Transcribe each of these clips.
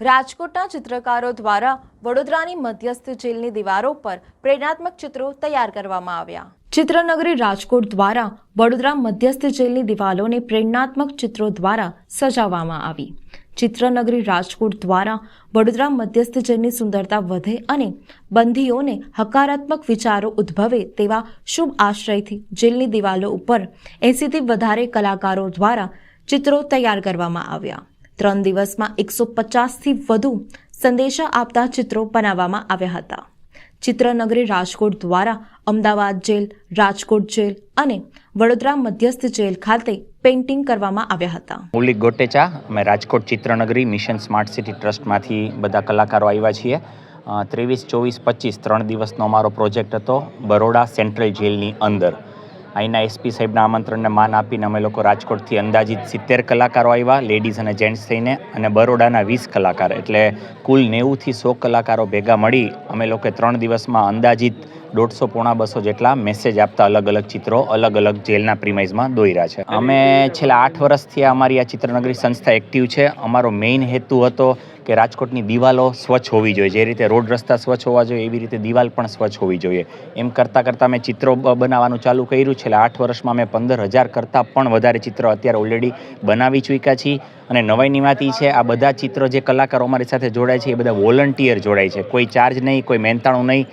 રાજકોટના ચિત્રકારો દ્વારા વડોદરાની મધ્યસ્થ જેલની દીવારો પર પ્રેરણાત્મક ચિત્રો તૈયાર કરવામાં આવ્યા। ચિત્રનગરી રાજકોટ દ્વારા વડોદરા મધ્યસ્થ જેલની દિવાલોને પ્રેરણાત્મક ચિત્રો દ્વારા સજાવવામાં આવી। ચિત્રનગરી રાજકોટ દ્વારા વડોદરા મધ્યસ્થ જેલની સુંદરતા વધે અને બંધીઓને હકારાત્મક વિચારો ઉદ્ભવે તેવા શુભ આશ્રયથી જેલની દિવાલો ઉપર 80થી વધારે કલાકારો દ્વારા ચિત્રો તૈયાર કરવામાં આવ્યા। 3 દિવસમાં 150થી વધુ સંદેશા આપતા ચિત્રો બનાવવામાં આવ્યા હતા। ચિત્રનગરી રાજકોટ દ્વારા અમદાવાદ જેલ, રાજકોટ જેલ અને વડોદરા મધ્યસ્થ જેલ ખાતે પેઇન્ટિંગ કરવામાં આવ્યા હતા। મૌલિક ગોટેચા, અમે Rajkot Chitranagari mission smart city ટ્રસ્ટમાંથી બધા કલાકારો આવ્યા છીએ। 23, 24, 25 3 દિવસનો અમારો પ્રોજેક્ટ હતો બરોડા સેન્ટ્રલ જેલની અંદર। અહીંના એસપી સાહેબના આમંત્રણને માન આપીને અમે લોકો રાજકોટથી અંદાજિત 70 કલાકારો આવ્યા, લેડીઝ અને જેન્ટ્સ થઈને, અને બરોડાના 20 કલાકાર, એટલે કુલ 90થી 100 કલાકારો ભેગા મળી અમે લોકો 3 દિવસમાં અંદાજિત 150-200 જેટલા મેસેજ આપતા અલગ અલગ ચિત્રો અલગ અલગ જેલના પ્રીમાઇઝમાં દોર્યા છે। અમે છેલ્લા 8 વર્ષથી અમારી આ ચિત્રનગરી સંસ્થા એક્ટિવ છે। અમારો મેઇન હેતુ હતો કે રાજકોટની દિવાલો સ્વચ્છ હોવી જોઈએ, જે રીતે રોડ રસ્તા સ્વચ્છ હોવા જોઈએ એવી રીતે દિવાલ પણ સ્વચ્છ હોવી જોઈએ। એમ કરતાં મેં ચિત્રો બનાવવાનું ચાલુ કર્યું। છેલ્લા 8 વર્ષમાં મેં 15,000 કરતાં પણ વધારે ચિત્રો અત્યારે ઓલરેડી બનાવી ચૂક્યા છીએ। અને નવાઈની વાત એ છે, આ બધા ચિત્રો જે કલાકારો અમારી સાથે જોડાય છે એ બધા વોલન્ટિયર જોડાય છે, કોઈ ચાર્જ નહીં, કોઈ મહેનતાણું નહીં।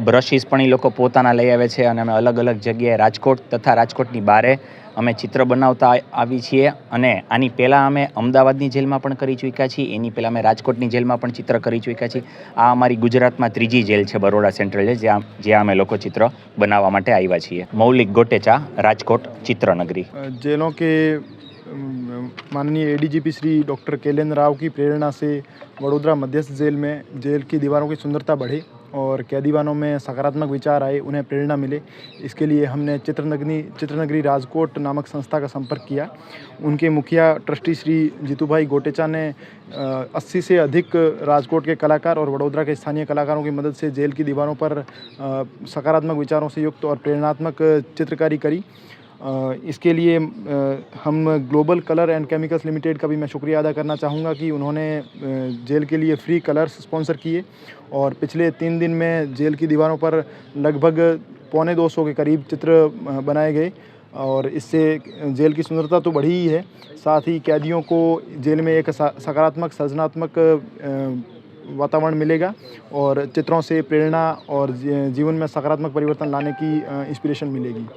બ્રશિસ પણ એ લોકો પોતાના લઈ આવે છે અને અમે અલગ અલગ જગ્યાએ રાજકોટ તથા રાજકોટની બહારે અમે ચિત્ર બનાવતા આવી છીએ। અને આની પહેલાં અમે અમદાવાદની જેલમાં પણ કરી ચૂક્યા છીએ, એની પહેલાં અમે રાજકોટની જેલમાં પણ ચિત્ર કરી ચૂક્યા છીએ। આ અમારી ગુજરાતમાં 3જી જેલ છે, બરોડા સેન્ટ્રલ જેલ, જ્યાં અમે લોકો ચિત્ર બનાવવા માટે આવ્યા છીએ। મૌલિક ગોટેચા, રાજકોટ ચિત્રનગરી। जेलों के माननीय एडीजीपी श्री डॉक्टर कैलेंद्र राव की प्रेरणा से वडोदरा मध्यस्थ जेल में जेल की दीवारों की सुंदरता बढ़े और कैदीवानों में सकारात्मक विचार आए, उन्हें प्रेरणा मिले। इसके लिए हमने चित्रनगरी राजकोट नामक संस्था का संपर्क किया। उनके मुखिया ट्रस्टी श्री जीतूभाई गोटेचा ने 80 से अधिक राजकोट के कलाकार और वडोदरा के स्थानीय कलाकारों की मदद से जेल की दीवारों पर सकारात्मक विचारों से युक्त और प्रेरणात्मक चित्रकारी करी। इसके लिए हम global colour and chemicals limited का भी मैं शुक्रिया अदा करना चाहूँगा कि उन्होंने जेल के लिए फ्री कलर्स स्पॉन्सर किए और पिछले 3 दिन में जेल की दीवारों पर लगभग 250 के करीब चित्र बनाए गए और इससे जेल की सुंदरता तो बढ़ी ही है, साथ ही कैदियों को जेल में एक सकारात्मक सृजनात्मक वातावरण मिलेगा और चित्रों से प्रेरणा और जीवन में सकारात्मक परिवर्तन लाने की इंस्पिरेशन मिलेगी।